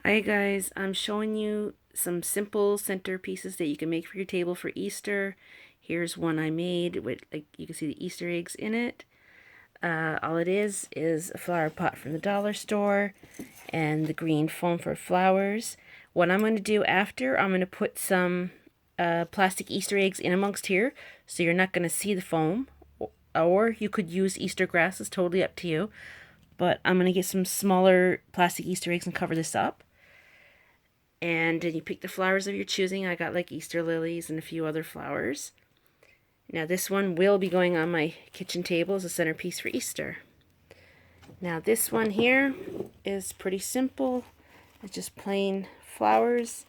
Hi guys, I'm showing you some simple centerpieces that you can make for your table for Easter. Here's one I made with, like, you can see the Easter eggs in it. All it is a flower pot from the dollar store and the green foam for flowers. What I'm going to do after, I'm going to put some plastic Easter eggs in amongst here, so you're not going to see the foam. Or you could use Easter grass, it's totally up to you. But I'm going to get some smaller plastic Easter eggs and cover this up. And then you pick the flowers of your choosing. I got like Easter lilies and a few other flowers. Now this one will be going on my kitchen table as a centerpiece for Easter. Now this one here is pretty simple. It's just plain flowers.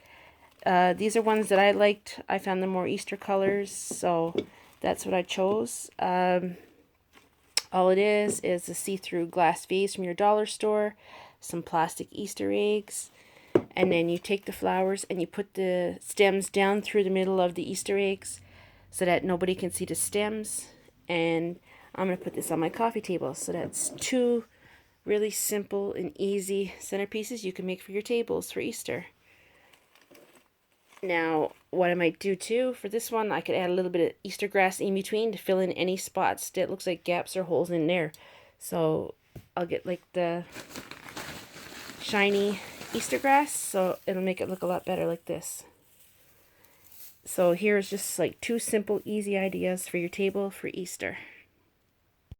These are ones that I liked. I found them more Easter colors, so that's what I chose. All it is a see-through glass vase from your dollar store, some plastic Easter eggs, and then you take the flowers and you put the stems down through the middle of the Easter eggs so that nobody can see the stems. And I'm going to put this on my coffee table. So that's two really simple and easy centerpieces you can make for your tables for Easter. Now, what I might do too for this one, I could add a little bit of Easter grass in between to fill in any spots that looks like gaps or holes in there. So I'll get like the shiny Easter grass, so it'll make it look a lot better like this. So here's just like two simple, easy ideas for your table for Easter.